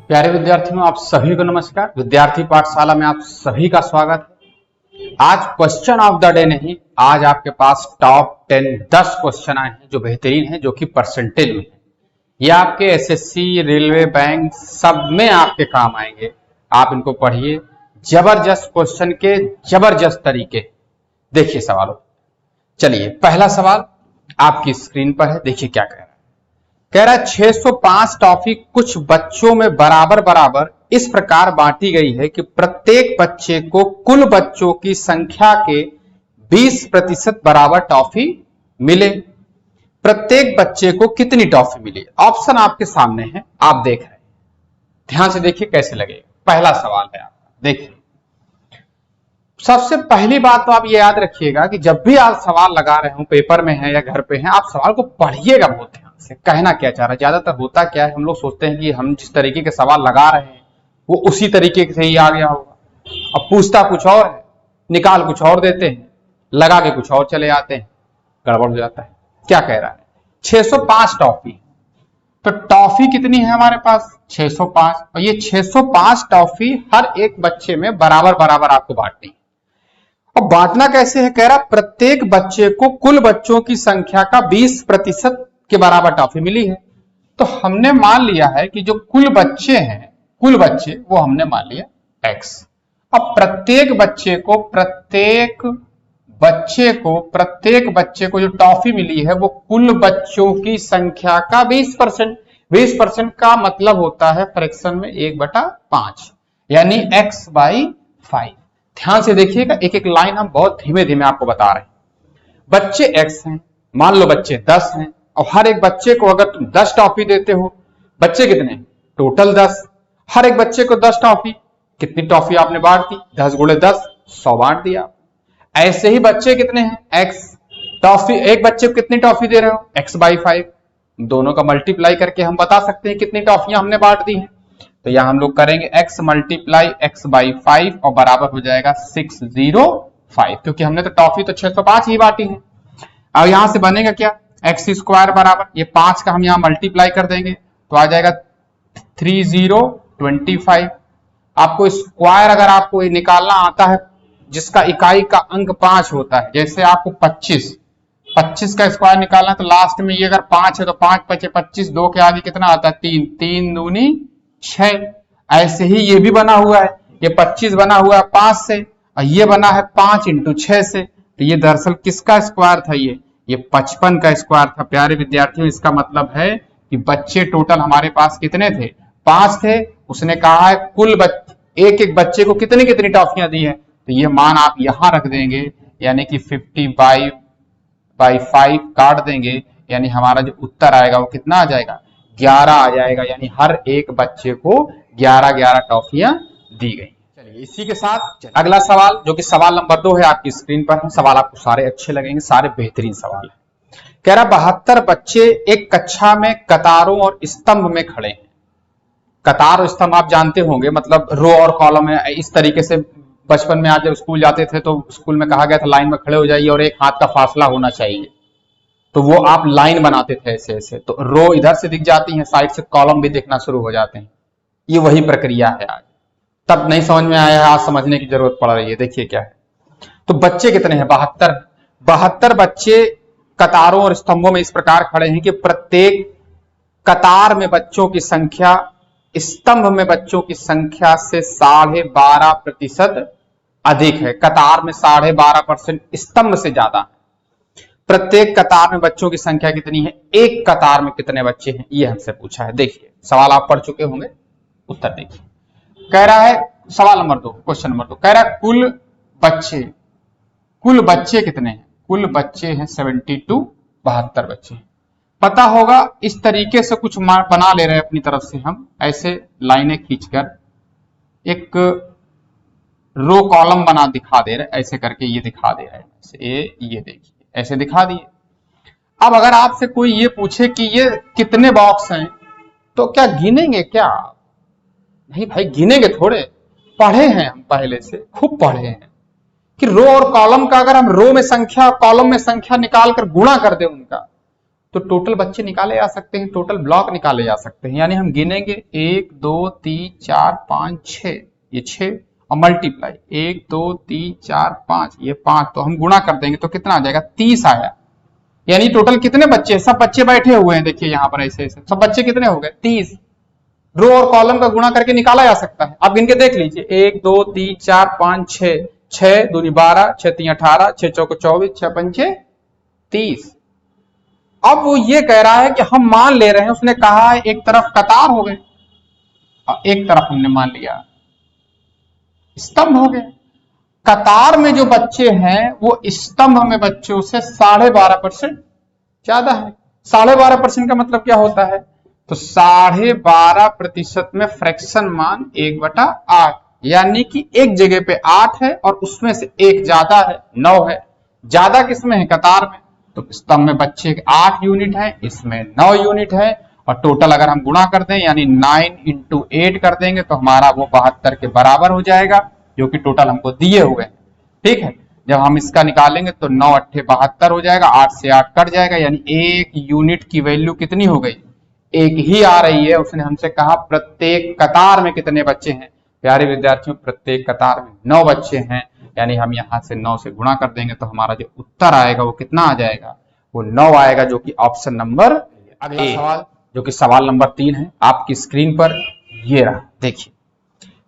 प्यारे विद्यार्थियों, आप सभी को नमस्कार। विद्यार्थी पाठशाला में आप सभी का स्वागत है। आज क्वेश्चन ऑफ द डे नहीं, आज आपके पास टॉप 10 क्वेश्चन आए हैं जो बेहतरीन हैं, जो कि परसेंटेज में है। ये आपके एसएससी, रेलवे, बैंक सब में आपके काम आएंगे। आप इनको पढ़िए, जबरदस्त क्वेश्चन के जबरदस्त तरीके। देखिए सवालों, चलिए पहला सवाल आपकी स्क्रीन पर है, देखिए क्या कह रहा है। कह रहा है 605 टॉफी कुछ बच्चों में बराबर बराबर इस प्रकार बांटी गई है कि प्रत्येक बच्चे को कुल बच्चों की संख्या के 20% बराबर टॉफी मिले। प्रत्येक बच्चे को कितनी टॉफी मिली? ऑप्शन आपके सामने है, आप देख रहे हैं। ध्यान से देखिए कैसे लगेगा। पहला सवाल है आपका, देखिए सबसे पहली बात तो आप ये याद रखिएगा कि जब भी आप सवाल लगा रहे हो, पेपर में है या घर पे है, आप सवाल को पढ़िएगा बहुत ध्यान से। कहना क्या चाह रहा है, ज्यादातर होता क्या है, हम लोग सोचते हैं कि हम जिस तरीके के सवाल लगा रहे हैं वो उसी तरीके से ही आ गया होगा। अब पूछता कुछ और है, निकाल कुछ और देते हैं, लगा के कुछ और चले आते हैं, गड़बड़ हो जाता है। क्या कह रहा है? 605 टॉफी। तो टॉफी कितनी है हमारे पास? 605। और ये 605 टॉफी हर एक बच्चे में बराबर बराबर आपको बांटनी है। और बांटना कैसे है? कह रहा प्रत्येक बच्चे को कुल बच्चों की संख्या का 20% के बराबर टॉफी मिली है। तो हमने मान लिया है कि जो कुल बच्चे हैं, कुल बच्चे वो हमने मान लिया x। अब प्रत्येक बच्चे को जो टॉफी मिली है वो कुल बच्चों की संख्या का 20%। 20% का मतलब होता है फ्रैक्शन में 1/5, यानी x/5। ध्यान से देखिएगा, एक एक लाइन हम बहुत धीमे धीमे आपको बता रहे हैं। बच्चे x हैं, मान लो बच्चे 10 हैं, और हर एक बच्चे को अगर तुम 10 टॉफी देते हो, बच्चे कितने? टोटल 10। हर एक बच्चे को 10 टॉफी, कितनी टॉफी आपने बांट दी? 10 × 10, 100 बांट दिया। ऐसे ही बच्चे कितने हैं? x toffee. एक बच्चे को कितनी टॉफी दे रहे हो? x/5। दोनों का मल्टीप्लाई करके हम बता सकते हैं कितनी टॉफियां हमने बांट दी हैं। तो यहां हम लोग करेंगे x × x/5 और बराबर हो जाएगा 605, क्योंकि हमने तो टॉफी तो 605 ही बांटी है। अब यहां से बनेगा क्या? x² बराबर, ये 5 का हम यहां मल्टीप्लाई कर देंगे तो आ जाएगा 3025। आपको स्क्वायर अगर आपको निकालना आता है जिसका इकाई का अंक 5 होता है, जैसे आपको 25 का स्क्वायर निकालना है, तो लास्ट में ये अगर 5 है तो 5 × 5 = 25, 2 के आगे कितना आता है? 3, 3 दूनी 6। ऐसे ही ये भी बना हुआ है, ये 25 बना हुआ है 5 से, और ये बना है 5 × 6 से। तो ये दरअसल किसका स्क्वायर था? ये 55 का स्क्वायर था। प्यारे विद्यार्थियों, इसका मतलब है कि बच्चे टोटल हमारे पास कितने थे? 5 थे। उसने कहा है कुल एक एक बच्चे को कितनी कितनी टॉफियां दी है, तो ये मान आप यहां रख देंगे, यानी कि 55/5 काट देंगे, यानी हमारा जो उत्तर आएगा वो कितना आ जाएगा? 11 आ जाएगा। यानी हर एक बच्चे को 11 टॉफियां दी गई। चलिए इसी के साथ अगला सवाल, जो कि सवाल नंबर 2 है, आपकी स्क्रीन पर है। सवाल आपको सारे अच्छे लगेंगे, सारे बेहतरीन सवाल है। कह रहा 72 बच्चे एक कक्षा में कतारों और स्तंभ में खड़े हैं। कतार और स्तंभ आप जानते होंगे, मतलब रो और कॉलम है। इस तरीके से बचपन में आप जब स्कूल जाते थे तो स्कूल में कहा गया था लाइन में खड़े हो जाइए और एक हाथ का फासला होना चाहिए, तो वो आप लाइन बनाते थे ऐसे ऐसे। तो रो इधर से दिख जाती है, साइड से कॉलम भी दिखना शुरू हो जाते हैं। ये वही प्रक्रिया है। आज तब नहीं समझ में आया है, आज समझने की जरूरत पड़ रही है। देखिए क्या है। तो बच्चे कितने हैं? 72 बच्चे कतारों और स्तंभों में इस प्रकार खड़े हैं कि प्रत्येक कतार में बच्चों की संख्या स्तंभ में बच्चों की संख्या से 12.5% अधिक है। कतार में 12.5%, स्तंभ से ज्यादा। प्रत्येक कतार में बच्चों की संख्या कितनी है? एक कतार में कितने बच्चे हैं, ये हमसे पूछा है। देखिए सवाल आप पढ़ चुके होंगे, उत्तर देखिए। कह रहा है सवाल नंबर 2, क्वेश्चन नंबर 2, कह रहा है कुल बच्चे कितने हैं? कुल बच्चे हैं 72, 72 बच्चे। पता होगा इस तरीके से कुछ बना ले रहे हैं अपनी तरफ से हम, ऐसे लाइनें खींचकर एक रो कॉलम बना दिखा दे रहे, ऐसे करके ये दिखा दे रहे हैं। ये देखिए ऐसे दिखा दिए। अब अगर आपसे कोई ये पूछे कि ये कितने बॉक्स हैं, तो क्या गिनेंगे? क्या नहीं भाई, गिनेंगे थोड़े। पढ़े हैं हम पहले से, खूब पढ़े हैं कि रो और कॉलम का अगर हम रो में संख्या, कॉलम में संख्या निकाल कर गुणा कर दे उनका, तो टोटल बच्चे निकाले जा सकते हैं, टोटल ब्लॉक निकाले जा सकते हैं। यानी हम गिनेंगे 1 2 3 4 5 6, ये 6 और मल्टीप्लाई 1 2 3 4 5, ये 5, तो हम गुणा कर देंगे तो कितना आ जाएगा, 30 आया। यानी टोटल कितने बच्चे, सब बच्चे बैठे हुए हैं, देखिए यहाँ पर ऐसे ऐसे सब बच्चे कितने हो गए, 30। रो और कॉलम का गुणा करके निकाला जा सकता है। आप गिन के देख लीजिए, 1 2 3 4 5 6, 6 दूनी 12, 6 3 18, 6 चौको 24, 6 पंचे 30। अब वो ये कह रहा है कि हम मान ले रहे हैं, उसने कहा है एक तरफ कतार हो गए और एक तरफ हमने मान लिया स्तंभ हो गए। कतार में जो बच्चे हैं वो स्तंभ में बच्चों से 12.5% ज्यादा है। 12.5% का मतलब क्या होता है, तो 12.5% में फ्रैक्शन मान 1/8, यानी कि एक जगह पे 8 है और उसमें से एक ज्यादा है, 9 है। ज्यादा किसमें है, कतार में। तो स्तंभ में बच्चे 8 यूनिट है, इसमें 9 यूनिट है, और टोटल अगर हम गुणा कर दें यानी 9 × 8 कर देंगे तो हमारा वो 72 के बराबर हो जाएगा, जो कि टोटल हमको दिए हुए हैं। ठीक है, जब हम इसका निकालेंगे तो 9 8 72 हो जाएगा, 8 से 8 कट जाएगा, यानी एक यूनिट की वैल्यू कितनी हो गई, एक ही आ रही है। उसने हमसे कहा प्रत्येक कतार में कितने बच्चे हैं। प्यारे विद्यार्थियों, प्रत्येक कतार में 9 बच्चे हैं, यानी हम यहां से 9 से गुणा कर देंगे तो हमारा जो उत्तर आएगा वो कितना आ जाएगा, वो 9 आएगा, जो कि ऑप्शन नंबर अगला सवाल, जो कि सवाल नंबर 3 है आपकी स्क्रीन पर, ये रहा। देखिए,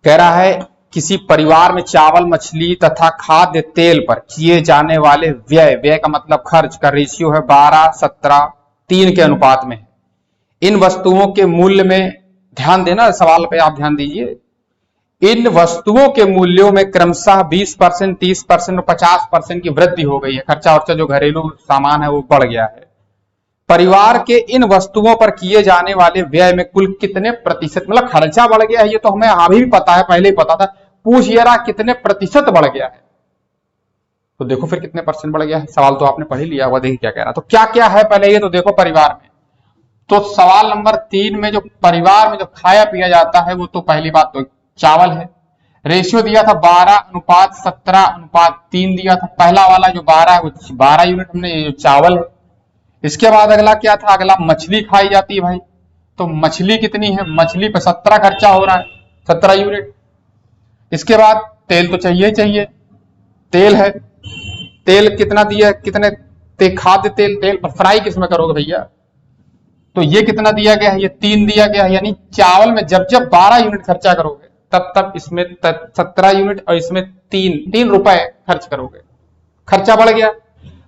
कह रहा है किसी परिवार में चावल, मछली तथा खाद्य तेल पर किए जाने वाले व्यय, व्यय का मतलब खर्च का रेशियो है 12 17 3 के अनुपात में है। इन वस्तुओं के मूल्य में, ध्यान देना सवाल पे, आप ध्यान दीजिए, इन वस्तुओं के मूल्यों में क्रमशः 20%, 30% और 50% की वृद्धि हो गई है। खर्चा वर्चा जो घरेलू सामान है वो बढ़ गया है। परिवार के इन वस्तुओं पर किए जाने वाले व्यय में कुल कितने प्रतिशत, मतलब खर्चा बढ़ गया है, ये तो हमें अभी भी पता है, पहले ही पता था। पूछ ये रहा कितने प्रतिशत बढ़ गया है, तो देखो फिर कितने परसेंट बढ़ गया है। सवाल तो आपने पढ़ ही लिया हुआ, देखिए क्या कह रहा है। तो क्या क्या है पहले ये तो देखो परिवार में। तो सवाल नंबर 3 में जो परिवार में जो खाया पिया जाता है वो तो पहली बात तो चावल है। रेशियो दिया था 12:17:3 दिया था। पहला वाला जो 12 है वो 12 यूनिट हमने, ये जो चावल है। इसके बाद अगला क्या था, अगला मछली खाई जाती है भाई। तो मछली कितनी है, मछली पे 17 खर्चा हो रहा है, 17 यूनिट। इसके बाद तेल तो चाहिए ही चाहिए, तेल है, तेल कितना दिया है, कितने खाद्य तेल, तेल पर फ्राई किसमें करोगे भैया, तो ये कितना दिया गया है, ये 3 दिया गया है। यानी चावल में जब जब 12 यूनिट खर्चा करोगे तब तब इसमें 17 यूनिट और इसमें 3 रुपए खर्च करोगे, खर्चा बढ़ गया।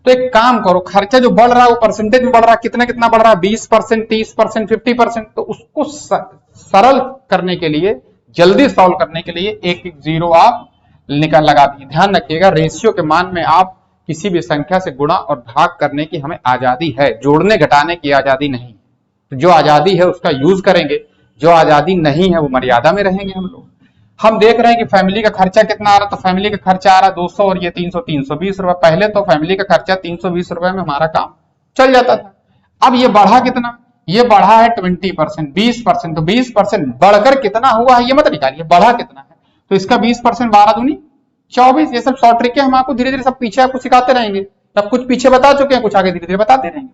तो एक काम करो, खर्चा जो बढ़ रहा है वो परसेंटेज में बढ़ रहा है, कितना कितना बढ़ रहा है, 20%, 30%, 50%। तो उसको सरल करने के लिए, जल्दी सॉल्व करने के लिए एक एक जीरो आप निकाल लगा दिए। ध्यान रखिएगा, रेशियो के मान में आप किसी भी संख्या से गुणा और भाग करने की हमें आजादी है, जोड़ने घटाने की आजादी नहीं। तो जो आजादी है उसका यूज करेंगे, जो आजादी नहीं है वो मर्यादा में रहेंगे हम लोग। हम देख रहे हैं कि फैमिली का खर्चा कितना आ रहा है, तो फैमिली का खर्चा आ रहा है 200 और ये 300, 320 रुपए। पहले तो फैमिली का खर्चा 320 रुपए में हमारा काम चल जाता था। अब ये बढ़ा कितना, ये बढ़ा है 20%, 20%। तो 20% बढ़कर कितना हुआ है ये मत निकालिए, बढ़ा कितना है। तो इसका 20%, 12 दूनी 24। ये सब शॉर्ट ट्रिक है, हम आपको धीरे धीरे सब पीछे आपको सिखाते रहेंगे। तब कुछ पीछे बता चुके हैं, कुछ आगे धीरे धीरे बताते रहेंगे।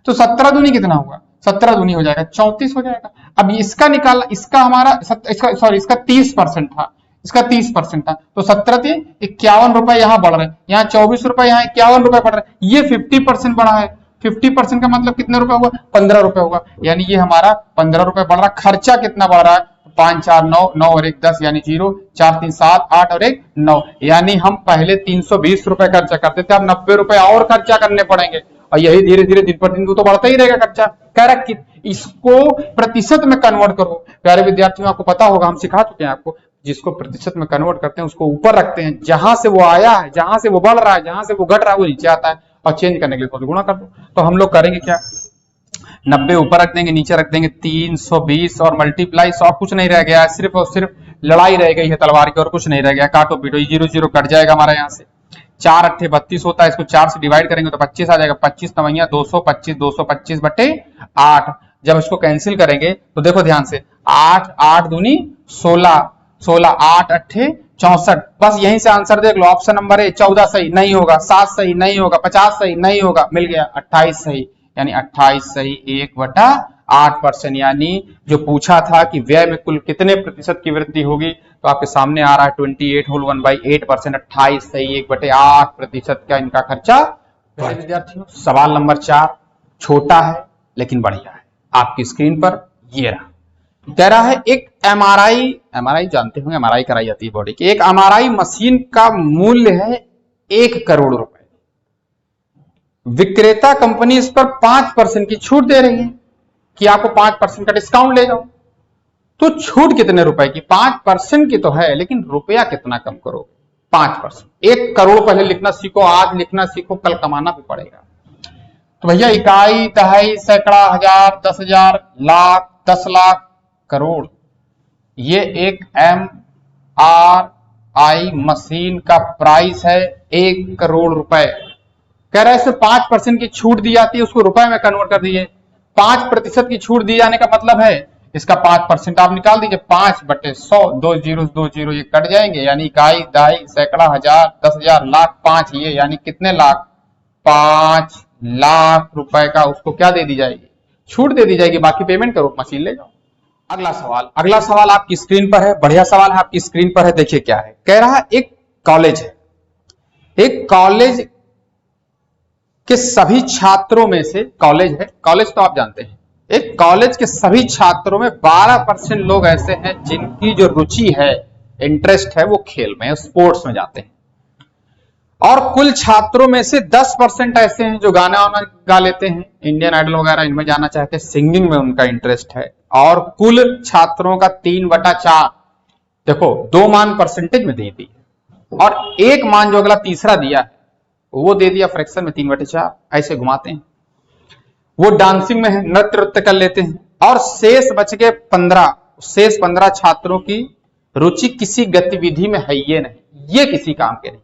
तो 17 दूनी कितना हुआ, 17 दूनी हो जाएगा 34 हो जाएगा। अब इसका निकाला, इसका हमारा इसका 30% था, इसका 30% था। तो 17 × 51 रुपए यहाँ बढ़ रहे हैं, यहाँ 24 रुपए, यहाँ 51 रुपए बढ़ रहे हैं। ये 50% बढ़ा है। 50% का मतलब कितने रुपए हुआ, 15 रुपए हुआ। यानी ये हमारा 15 रुपए बढ़ रहा है। खर्चा कितना बढ़ रहा है, 5 4 9, 9 और 1 10, यानी 0, 4 3 7 8 और 1 9। यानी हम पहले 320 रुपए खर्चा करते थे, अब 90 रुपए और खर्चा करने पड़ेंगे, और यही धीरे धीरे दिन पर दिन तो बढ़ता ही रहेगा खर्चा। कह रहा कि इसको प्रतिशत में कन्वर्ट करो। प्यारे विद्यार्थियों, आपको पता होगा, हम सिखा चुके हैं आपको, जिसको प्रतिशत में कन्वर्ट करते हैं उसको ऊपर रखते हैं, जहां से वो आया है, जहां से वो बढ़ रहा है, जहां से वो घट रहा है वो नीचे आता है, और चेंज करने के लिए तो गुणा कर दो। तो हम लोग करेंगे क्या, 90 ऊपर रख देंगे, नीचे रख देंगे 320 और मल्टीप्लाई 100। कुछ नहीं रह गया, सिर्फ और सिर्फ लड़ाई रह गई है तलवार की, और कुछ नहीं रह गया। काटो पीटो, 0 0 कट जाएगा हमारा यहाँ से। 4 8 32 होता है, इसको 4 से डिवाइड करेंगे तो 25 आ जाएगा। 25 9 225, 225/8। जब इसको कैंसिल करेंगे तो देखो ध्यान से, 8 8 दूनी 16, 16 8 8 64। बस यहीं से आंसर देख लो। ऑप्शन नंबर ए 14 सही नहीं होगा, 7 सही नहीं होगा, 50 सही नहीं होगा, मिल गया 28 सही। यानी 28 सही 1/8%। यानी जो पूछा था कि व्यय में कुल कितने प्रतिशत की वृद्धि होगी, तो आपके सामने आ रहा है 28 होल 1/8%, 28 सही 1/8% का इनका खर्चा। विद्यार्थियों सवाल नंबर 4 छोटा है लेकिन बढ़िया है, आपकी स्क्रीन पर ये रहा। कह रहा है एक एमआरआई जानते होंगे, एमआरआई कराई जाती है बॉडी की। एक एमआरआई मशीन का मूल्य है 1 करोड़ रुपए। विक्रेता कंपनी इस पर 5% की छूट दे रही है कि आपको 5% का डिस्काउंट ले जाओ। तो छूट कितने रुपए की? 5% की तो है, लेकिन रुपया कितना कम करो? 5%। 1 करोड़ पहले लिखना सीखो, आज लिखना सीखो, कल कमाना भी पड़ेगा। तो भैया इकाई, दहाई, सैकड़ा, हजार, 10,000, लाख, 10 लाख, करोड़, ये एक एमआरआई मशीन का प्राइस है 1 करोड़ रुपए। कह रहा है इसमें 5% की छूट दी जाती है, उसको रुपए में कन्वर्ट कर दीजिए। 5% की छूट दी जाने का मतलब है इसका 5% आप निकाल दीजिए, 5/100, 2 जीरो 2 जीरो ये कट जाएंगे, यानी इकाई, दहाई, सैकड़ा, हजार, 10,000, लाख, 5 ये यानी कितने लाख? 5 लाख रुपए का उसको क्या दे दी जाएगी? छूट दे दी जाएगी। बाकी पेमेंट करो, मशीन ले जाओ। अगला सवाल आपकी स्क्रीन पर है, बढ़िया सवाल है, आपकी स्क्रीन पर है। देखिए क्या है, कह रहा है एक कॉलेज है, एक कॉलेज के सभी छात्रों में से, कॉलेज है, कॉलेज तो आप जानते हैं, एक कॉलेज के सभी छात्रों में 12% लोग ऐसे हैं जिनकी जो रुचि है, इंटरेस्ट है, वो खेल में, स्पोर्ट्स में जाते हैं। और कुल छात्रों में से 10% ऐसे हैं जो गाना वाना गा लेते हैं, इंडियन आइडल वगैरह इनमें जाना चाहते हैं, सिंगिंग में उनका इंटरेस्ट है। और कुल छात्रों का 3/4, देखो 2 मान परसेंटेज में दे दी और 1 मान जो अगला तीसरा दिया है वो दे दिया फ्रैक्शन में 3/4, ऐसे घुमाते हैं। वो डांसिंग में है, नृत्य कर लेते हैं। और शेष बच गए 15 छात्रों की रुचि किसी गतिविधि में है ये नहीं, ये किसी काम के नहीं।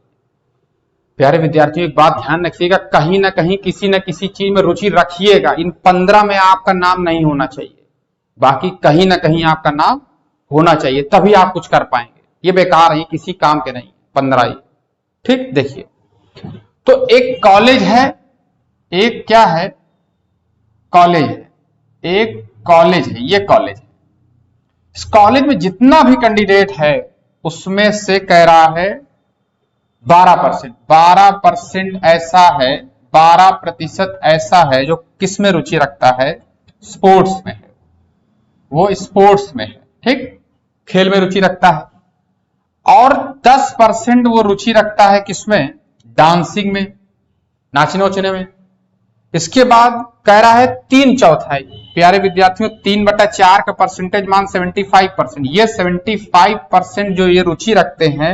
प्यारे विद्यार्थियों एक बात ध्यान रखिएगा, कहीं ना कहीं किसी न किसी चीज में रुचि रखिएगा। इन 15 में आपका नाम नहीं होना चाहिए, बाकी कहीं ना कहीं आपका नाम होना चाहिए, तभी आप कुछ कर पाएंगे। ये बेकार है, किसी काम के नहीं, 15 ही। ठीक, देखिए तो एक कॉलेज है, एक क्या है? कॉलेज है, एक कॉलेज है, ये कॉलेज है। इस कॉलेज में जितना भी कैंडिडेट है उसमें से कह रहा है 12% ऐसा है, 12% ऐसा है जो किस में रुचि रखता है? स्पोर्ट्स में है, वो स्पोर्ट्स में है, ठीक, खेल में रुचि रखता है। और 10% वो रुचि रखता है किसमें? डांसिंग में, नाचने वचने में। इसके बाद कह रहा है 3/4। प्यारे विद्यार्थियों 3/4 का परसेंटेज मान 75%। ये 75% जो ये रुचि रखते हैं,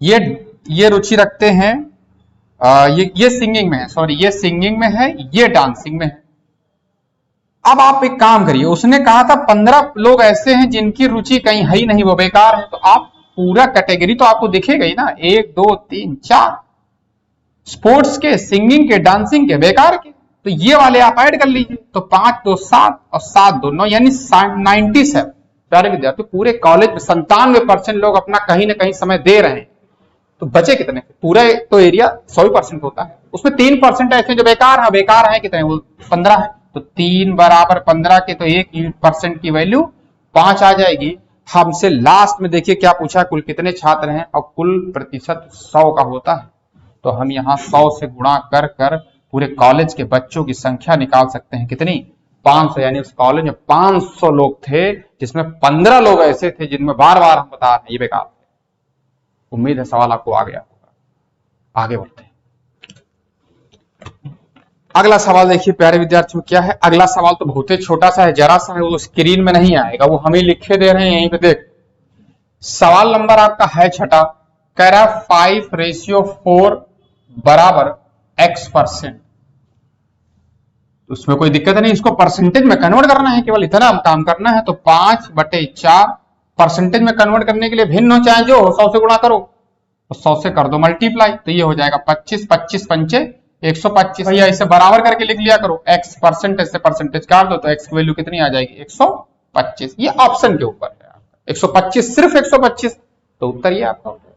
ये रुचि रखते हैं, ये सिंगिंग में है, सॉरी ये सिंगिंग में है, ये डांसिंग में है। अब आप एक काम करिए, उसने कहा था 15 लोग ऐसे हैं जिनकी रुचि कहीं है ही नहीं, वो बेकार है। तो आप पूरा कैटेगरी तो आपको दिखेगा ही ना, 1 2 3 4, स्पोर्ट्स के, सिंगिंग के, डांसिंग के, बेकार के। तो ये वाले आप ऐड कर लीजिए, तो 5 2 7 और 7 2 9 यानी 97। प्यारे विद्यार्थी पूरे कॉलेज में 97% लोग अपना कहीं ना कहीं समय दे रहे हैं, तो बचे कितने? पूरा तो एरिया 100% होता है, उसमें 3% ऐसे जो बेकार है। बेकार है कितने? वो 15 है। तो 3 = 15 के, तो 1% की वैल्यू 5 आ जाएगी। हमसे लास्ट में देखिए क्या पूछा, कुल कितने छात्र हैं, और कुल प्रतिशत 100 का होता है। तो हम यहाँ 100 से गुणा कर कर पूरे कॉलेज के बच्चों की संख्या निकाल सकते हैं, कितनी? 500। यानी उस कॉलेज में 500 लोग थे, जिसमें 15 लोग ऐसे थे जिनमें बार बार हम बता रहे हैं ये बेकार थे। उम्मीद है सवाल आपको आ गया होगा। आगे बढ़ते हैं। अगला सवाल देखिए प्यारे विद्यार्थियों क्या है। अगला सवाल तो बहुत ही छोटा सा है, जरा सा है, वो स्क्रीन में नहीं आएगा, वो हम ही लिखे दे रहे हैं यहीं पे देख। सवाल नंबर आपका है 6, कह रहा है 5:4 बराबर X%। उसमें कोई दिक्कत नहीं, इसको परसेंटेज में कन्वर्ट करना है, केवल इतना काम करना है। तो 5/4 परसेंटेज में कन्वर्ट करने के लिए भिन्न हो, चाहे जो 100 से गुणा करो, तो 100 से कर दो मल्टीप्लाई, तो ये हो जाएगा 25 25 पंचे 125। भैया इसे बराबर करके लिख लिया करो, x परसेंटेज से परसेंटेज काट दो तो x की वैल्यू कितनी आ जाएगी? 125। ये ऑप्शन के ऊपर है, 125, सिर्फ 125, तो उत्तर ये आपका होता है।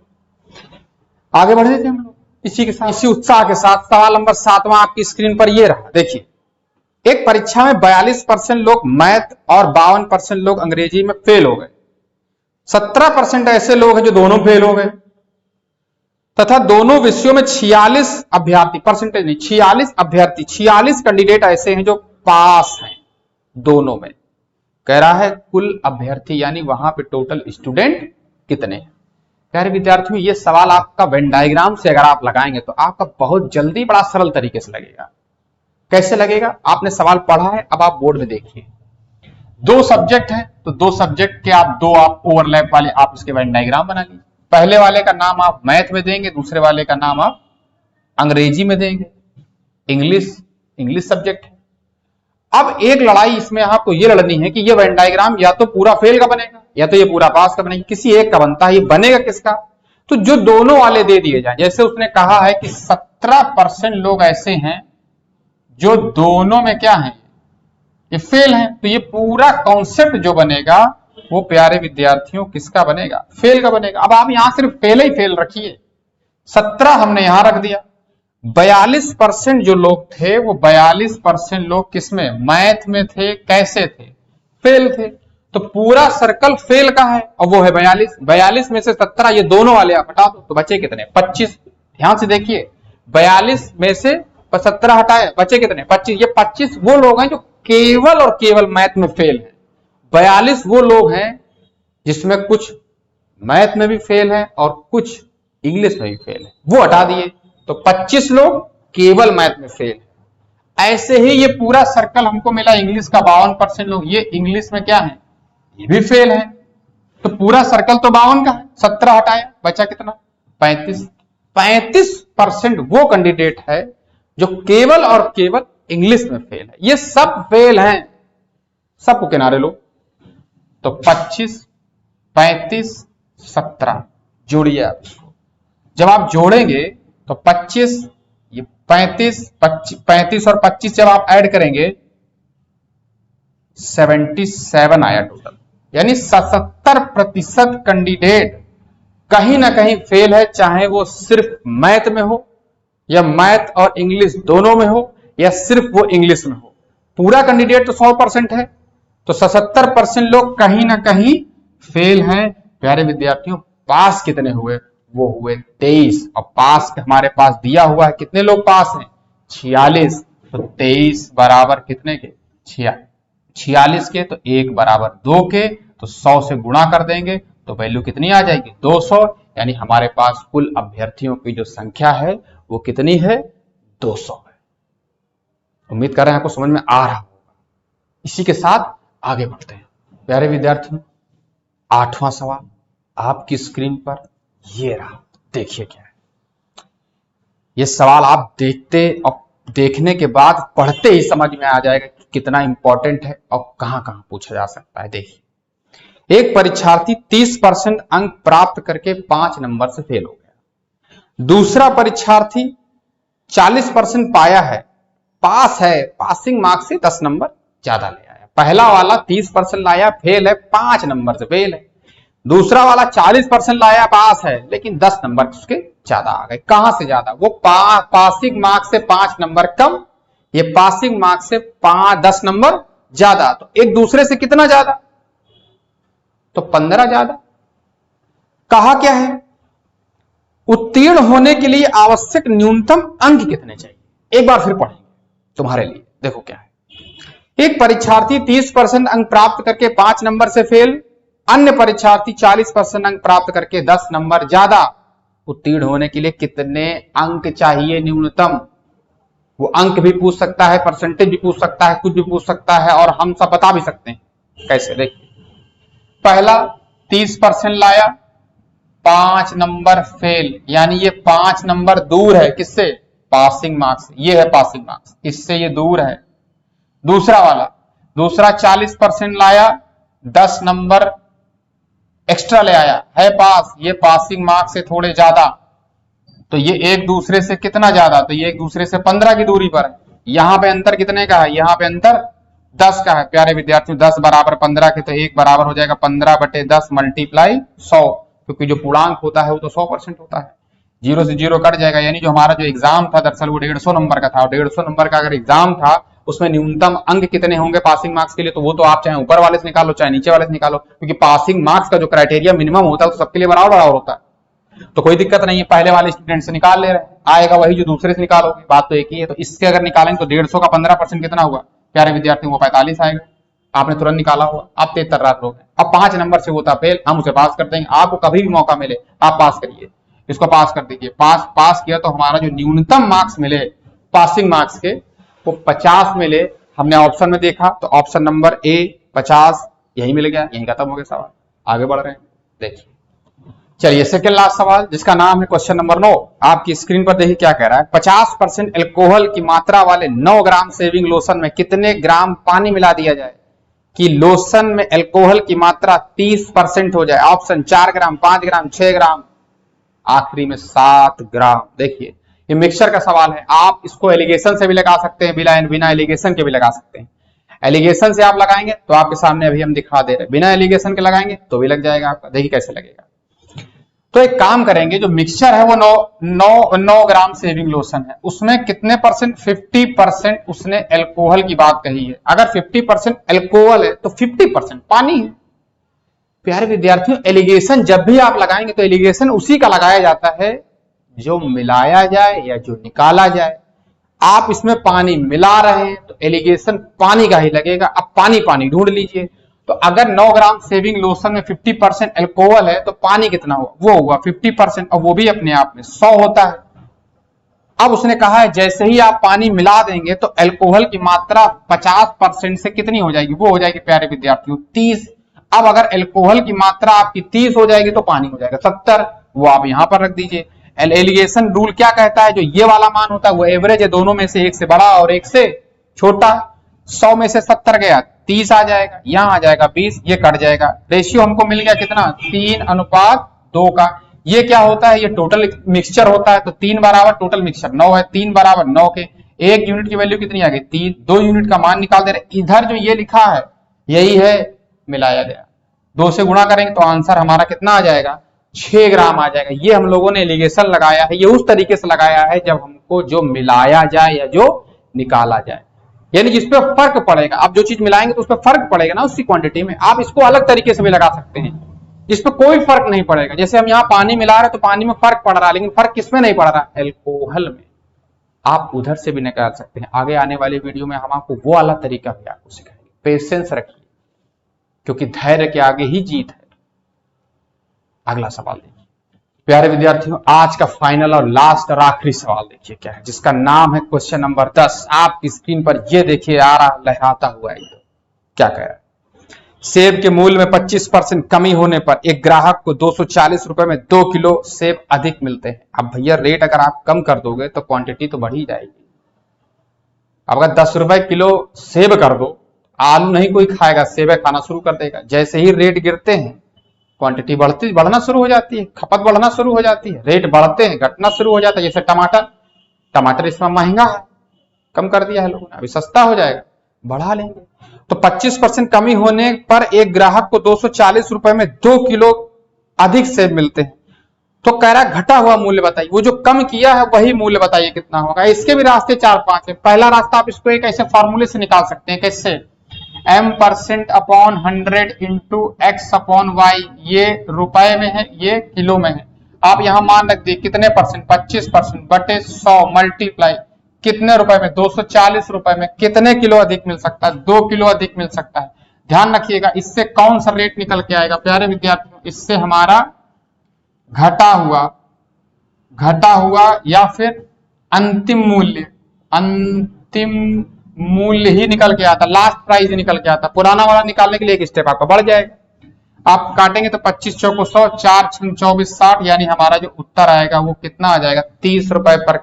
आगे बढ़ जाते हैं हम लोग इसी के साथ, इसी उत्साह के साथ। सवाल नंबर 7वां आपकी स्क्रीन पर ये रहा, देखिए एक परीक्षा में 42% लोग मैथ और 52% लोग अंग्रेजी में फेल हो गए। 17% ऐसे लोग हैं जो दोनों फेल हो गए, तथा दोनों विषयों में 46 अभ्यर्थी, परसेंटेज नहीं, 46 अभ्यर्थी, 46 कैंडिडेट ऐसे हैं जो पास हैं दोनों में। कह रहा है कुल अभ्यर्थी यानी वहां पे टोटल स्टूडेंट कितने हैं। प्यारे विद्यार्थियों, ये सवाल आपका वेन डायग्राम से अगर आप लगाएंगे तो आपका बहुत जल्दी बड़ा सरल तरीके से लगेगा। कैसे लगेगा? आपने सवाल पढ़ा है, अब आप बोर्ड में देखिए। दो सब्जेक्ट हैं तो दो सब्जेक्ट के आप ओवरलैप वाले आप इसके वेन डायग्राम बना लीजिए। पहले वाले का नाम आप मैथ में देंगे, दूसरे वाले का नाम आप अंग्रेजी में देंगे। इंग्लिश सब्जेक्ट है। अब एक लड़ाई इसमें आपको ये लड़नी है कि ये वेन डायग्राम या तो पूरा फेल का बनेगा या तो ये पूरा पास का बनेगा, किसी एक का बनता है। ये बनेगा किसका? तो जो दोनों वाले दे दिए जाए। जैसे उसने कहा है कि 17% लोग ऐसे हैं जो दोनों में क्या है, ये फेल है, तो ये पूरा कॉन्सेप्ट जो बनेगा वो प्यारे विद्यार्थियों किसका बनेगा? फेल का बनेगा। अब आप यहां सिर्फ फेल ही फेल रखिए, 17 हमने यहां रख दिया। 42% जो लोग थे वो 42% लोग किसमें? मैथ में थे। कैसे थे? फेल थे। तो पूरा सर्कल फेल का है और वो है 42। 42 में से 17 ये दोनों वाले आप हटा दो तो बचे कितने? 25। ध्यान से देखिए, 42 में से 17 हटाए, बचे कितने? 25। ये 25 वो लोग हैं जो केवल और केवल मैथ में फेल है। 42 वो लोग हैं जिसमें कुछ मैथ में भी फेल है और कुछ इंग्लिश में भी फेल है, वो हटा दिए। तो 25 लोग केवल मैथ में फेल है। ऐसे ही ये पूरा सर्कल हमको मिला इंग्लिश का 52% लोग, ये इंग्लिश में क्या है? ये भी फेल है। तो पूरा सर्कल तो 52 का है, 17 हटाया, बचा कितना? 35। 35% वो कैंडिडेट है जो केवल और केवल इंग्लिश में फेल है। ये सब फेल हैं, सबको किनारे लो। तो 25, 35, 17 जोड़िए आप इसको। जब आप जोड़ेंगे तो 25, ये 35 और 25 जब आप ऐड करेंगे 77 आया टोटल। यानी 77% कैंडिडेट कहीं ना कहीं फेल है, चाहे वो सिर्फ मैथ में हो या मैथ और इंग्लिश दोनों में हो या सिर्फ वो इंग्लिश में हो। पूरा कैंडिडेट तो 100% है, तो 77% लोग कहीं ना कहीं फेल हैं। प्यारे विद्यार्थियों, पास कितने हुए? वो हुए 23। और पास हमारे पास दिया हुआ है, कितने लोग पास हैं? 46। तो 23 बराबर कितने के? 46 के। तो 1 बराबर 2 के, तो 100 से गुणा कर देंगे तो वैल्यू कितनी आ जाएगी? 200। यानी हमारे पास कुल अभ्यर्थियों की जो संख्या है वो कितनी है? 200 है। उम्मीद कर रहे हैं आपको समझ में आ रहा होगा। इसी के साथ आगे बढ़ते हैं। प्यारे विद्यार्थियों, 8वां सवाल आपकी स्क्रीन पर ये रहा, देखिए क्या है। ये सवाल आप देखने के बाद पढ़ते ही समझ में आ जाएगा कि कितना इंपॉर्टेंट है और कहां कहां पूछा जा सकता है। देखिए, एक परीक्षार्थी 30% अंक प्राप्त करके 5 नंबर से फेल हो गया। दूसरा परीक्षार्थी 40% पाया है, पास है, पासिंग मार्क्स से 10 नंबर ज्यादा ले आया। पहला वाला 30% लाया, फेल है, 5 नंबर से फेल है। दूसरा वाला 40% लाया, पास है, लेकिन 10 नंबर उसके ज्यादा आ गए। कहां से ज्यादा? वो पासिंग मार्क्स से 5 नंबर कम, ये पासिंग मार्क्स से 10 नंबर ज्यादा। तो एक दूसरे से कितना ज्यादा? तो 15 ज्यादा। कहा क्या है? उत्तीर्ण होने के लिए आवश्यक न्यूनतम अंक कितने चाहिए? एक बार फिर पढ़ेंगे तुम्हारे लिए। देखो क्या है। एक परीक्षार्थी 30% अंक प्राप्त करके 5 नंबर से फेल, अन्य परीक्षार्थी 40% अंक प्राप्त करके 10 नंबर ज्यादा। उत्तीर्ण होने के लिए कितने अंक चाहिए न्यूनतम? वो अंक भी पूछ सकता है, परसेंटेज भी पूछ सकता है, कुछ भी पूछ सकता है, और हम सब बता भी सकते हैं। कैसे? देखिए, पहला 30% लाया, 5 नंबर फेल, यानी ये 5 नंबर दूर है किससे? Passing marks. ये है पासिंग मार्क्स, इससे ये दूर है। दूसरा वाला, दूसरा 40% लाया, 10 नंबर एक्स्ट्रा ले आया, है पास, ये पासिंग मार्क्स से थोड़े ज्यादा। तो ये एक दूसरे से कितना ज्यादा? तो ये एक दूसरे से 15 की दूरी पर है। यहां पे अंतर कितने का है? यहां पे अंतर 10 का है। प्यारे विद्यार्थियों, 10 बराबर 15 के, तो 1 बराबर हो जाएगा 15/10 मल्टीप्लाई 100, क्योंकि जो पूर्णांक होता है वो तो 100% होता है। 0 से 0 कट जाएगा। यानी जो हमारा जो एग्जाम था दरअसल वो 150 नंबर का था, और 150 नंबर का अगर एग्जाम था उसमें न्यूनतम अंक कितने होंगे पासिंग मार्क्स के लिए, तो वो तो आप चाहे ऊपर वाले से निकालो चाहे नीचे वाले से निकालो, क्योंकि पासिंग मार्क्स का जो क्राइटेरिया मिनिमम होता है तो सबके लिए बराबर होता है। तो कोई दिक्कत नहीं है, पहले वाले स्टूडेंट से निकाल ले रहे हैं, आएगा वही जो दूसरे से निकालोगे, बात तो एक ही है। तो इससे अगर निकालेंगे तो 150 का 15% कितना हुआ प्यारे विद्यार्थियों, वो 45 आएगा। आपने तुरंत निकाला हुआ, आप 73 लोग हैं। अब 5 नंबर से होता फेल, हम उसे पास कर देंगे। आपको कभी भी मौका मिले आप पास करिए, इसको पास कर दीजिए। पास किया तो हमारा जो न्यूनतम मार्क्स मिले पासिंग मार्क्स के वो 50 मिले। हमने ऑप्शन में देखा तो ऑप्शन नंबर ए 50 यही मिल गया, यही खत्म हो गया सवाल। आगे बढ़ रहे हैं, देखिए चलिए सेकंड लास्ट सवाल जिसका नाम है क्वेश्चन नंबर 9। आपकी स्क्रीन पर देखिए क्या कह रहा है। 50% अल्कोहल की मात्रा वाले 9 ग्राम शेविंग लोशन में कितने ग्राम पानी मिला दिया जाए कि लोशन में अल्कोहल की मात्रा 30% हो जाए। ऑप्शन 4 ग्राम, 5 ग्राम, 6 ग्राम, आखिरी में 7 ग्राम। देखिए ये मिक्सचर का सवाल है, आप इसको एलिगेशन से भी लगा सकते हैं, बिना एलिगेशन के भी लगा सकते हैं। एलिगेशन से आप लगाएंगे तो आपके सामने अभी हम दिखा दे रहे हैं, बिना एलिगेशन के लगाएंगे तो भी लग जाएगा आपका। देखिए कैसे लगेगा। तो एक काम करेंगे, जो मिक्सचर है वो 9 ग्राम शेविंग लोशन है, उसमें कितने परसेंट, 50% उसने अल्कोहल की बात कही है। अगर 50% अल्कोहल है तो 50% पानी है। प्यारे विद्यार्थियों, एलिगेशन जब भी आप लगाएंगे तो एलिगेशन उसी का लगाया जाता है जो मिलाया जाए या जो निकाला जाए। आप इसमें पानी मिला रहे हैं तो एलिगेशन पानी का ही लगेगा। अब पानी ढूंढ लीजिए। तो अगर 9 ग्राम शेविंग लोशन में 50% अल्कोहल है तो पानी कितना हुआ, वो हुआ 50%, और वो भी अपने आप में 100 होता है। अब उसने कहा है जैसे ही आप पानी मिला देंगे तो अल्कोहल की मात्रा 50% से कितनी हो जाएगी, वो हो जाएगी प्यारे विद्यार्थियों 30। अब अगर अल्कोहल की मात्रा आपकी 30 हो जाएगी तो पानी हो जाएगा 70, वो आप यहां पर रख दीजिए। एलिगेशन रूल क्या कहता है, जो ये वाला मान होता है वो एवरेज है, दोनों में से एक से बड़ा और एक से छोटा। 100 में से 70 गया 30 आ जाएगा, यहां आ जाएगा 20, ये कट जाएगा। रेशियो हमको मिल गया कितना, 3:2 का। ये क्या होता है, ये टोटल मिक्सचर होता है। तो 3 बराबर टोटल मिक्सचर 9 है, 3 बराबर 9 के 1 यूनिट की वैल्यू कितनी आ गई 3, 2 यूनिट का मान निकाल दे रहे। इधर जो ये लिखा है यही है मिलाया गया, 2 से गुणा करेंगे तो आंसर हमारा कितना आ जाएगा 6 ग्राम आ जाएगा। ये हम लोगों ने एलिगेशन लगाया है, ये उस तरीके से लगाया है जब हमको जो मिलाया जाए या जो निकाला जाए, यानी जिसपे फर्क पड़ेगा। आप जो चीज मिलाएंगे तो उस पर फर्क पड़ेगा ना उसकी क्वांटिटी में। आप इसको अलग तरीके से भी लगा सकते हैं जिसपे कोई फर्क नहीं पड़ेगा। जैसे हम यहाँ पानी मिला रहे हैं तो पानी में फर्क पड़ रहा है, लेकिन फर्क किसमें नहीं पड़ रहा, अल्कोहल में। आप उधर से भी निकाल सकते हैं। आगे आने वाली वीडियो में हम आपको वो वाला तरीका भी आपको सिखाएंगे। पेशेंस रखिए क्योंकि धैर्य के आगे ही जीत है। अगला सवाल देखिए प्यारे विद्यार्थियों, आज का फाइनल और लास्ट और आखिरी सवाल देखिए क्या है, जिसका नाम है क्वेश्चन नंबर 10। आपकी स्क्रीन पर ये देखिए आ रहा लहराता हुआ एकदम, क्या कह रहा है। सेब के मूल्य में 25% कमी होने पर एक ग्राहक को 240 रुपए में 2 किलो सेब अधिक मिलते हैं। अब भैया रेट अगर आप कम कर दोगे तो क्वांटिटी तो बढ़ ही जाएगी। अब अगर 10 रुपए किलो सेब कर दो, आलू नहीं कोई खाएगा, सेब खाना शुरू कर देगा। जैसे ही रेट गिरते हैं क्वांटिटी बढ़ना शुरू हो जाती है, खपत बढ़ना शुरू हो जाती है, रेट बढ़ते हैं घटना शुरू हो जाता है। जैसे टमाटर इस समय महंगा है, कम कर दिया है लोगों ने, अभी सस्ता हो जाएगा, बढ़ा लेंगे। तो 25% कमी होने पर एक ग्राहक को 240 रुपए में 2 किलो अधिक सेब मिलते हैं। तो कह रहा घटा हुआ मूल्य बताइए, वो जो कम किया है वही मूल्य बताइए कितना होगा। इसके भी रास्ते 4-5 है। पहला रास्ता आप इसको एक ऐसे फॉर्मूले से निकाल सकते हैं, कैसे, m%/100 इंटू x/y। ये रुपए में है, ये किलो में है। आप यहां मान रख दिए कितने परसेंट, 25% बटे 100 मल्टीप्लाई कितने रुपए में, 240 रुपए में कितने किलो अधिक मिल सकता है, 2 किलो अधिक मिल सकता है। ध्यान रखिएगा इससे कौन सा रेट निकल के आएगा प्यारे विद्यार्थियों, इससे हमारा घटा हुआ या फिर अंतिम मूल्य ही निकल के आता, लास्ट प्राइस ही निकल के आता। पुराना वाला निकालने के लिए एक स्टेप आपका बढ़ जाएगा। आप काटेंगे तो 25 चौको 100, 4 6 24 60, यानी हमारा जो उत्तर आएगा वो कितना आ जाएगा 30 रुपए पर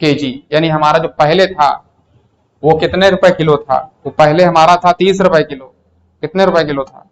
केजी। यानी हमारा जो पहले था वो कितने रुपए किलो था, वो पहले हमारा था 30 रुपए किलो, कितने रुपए किलो था,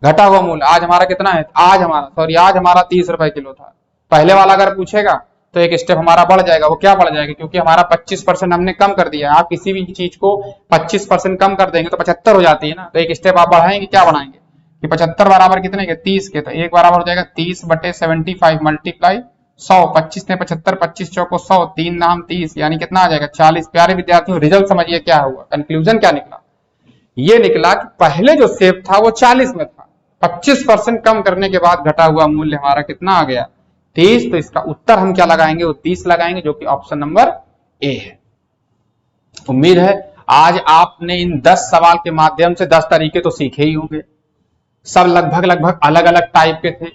घटा हुआ मूल्य आज हमारा कितना है, आज हमारा 30 रुपए किलो था। पहले वाला अगर पूछेगा तो एक स्टेप हमारा बढ़ जाएगा। वो क्या बढ़ जाएगा, क्योंकि हमारा 25% हमने कम कर दिया। आप किसी भी चीज को 25% कम कर देंगे तो 75 हो जाती है ना। तो एक स्टेप आप बढ़ाएंगे, क्या बढ़ाएंगे कि 75 बराबर कितने के 30 के, तो एक बराबर हो जाएगा 30 बटे 75 मल्टीप्लाई 100, 25 ने 75, 25 चौको 100, 3 नाम 30, यानी कितना आ जाएगा 40। प्यारे विद्यार्थियों रिजल्ट समझिए क्या हुआ, कंक्लूजन क्या निकला। ये निकला कि पहले जो सेब था वो 40 में था, 25% कम करने के बाद घटा हुआ मूल्य हमारा कितना आ गया 30। तो इसका उत्तर हम क्या लगाएंगे, वो 30 लगाएंगे, जो कि ऑप्शन नंबर ए है। उम्मीद है आज आपने इन 10 सवाल के माध्यम से 10 तरीके तो सीखे ही होंगे। सब लगभग अलग अलग टाइप के थे।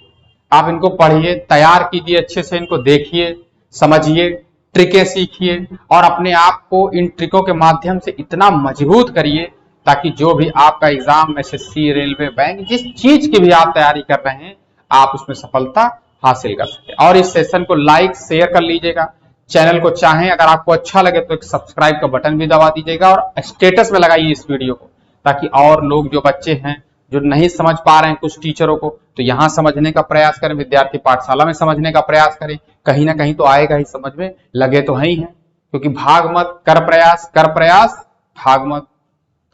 आप इनको पढ़िए, तैयार कीजिए, अच्छे से इनको देखिए, समझिए, ट्रिकें सीखिए और अपने आप को इन ट्रिकों के माध्यम से इतना मजबूत करिए ताकि जो भी आपका एग्जाम, एसएससी, रेलवे, बैंक, जिस चीज की भी आप तैयारी कर रहे हैं आप उसमें सफलता हासिल कर सके। और इस सेशन को लाइक शेयर कर लीजिएगा। चैनल को चाहें अगर आपको अच्छा लगे तो एक सब्सक्राइब का बटन भी दबा दीजिएगा और स्टेटस में लगाइए इस वीडियो को, ताकि और लोग जो बच्चे हैं जो नहीं समझ पा रहे हैं कुछ टीचरों को, तो यहाँ समझने का प्रयास करें, विद्यार्थी पाठशाला में समझने का प्रयास करें। कहीं ना कहीं तो आएगा ही समझ में, लगे तो है ही है, क्योंकि भाग मत कर प्रयास, कर प्रयास भाग मत।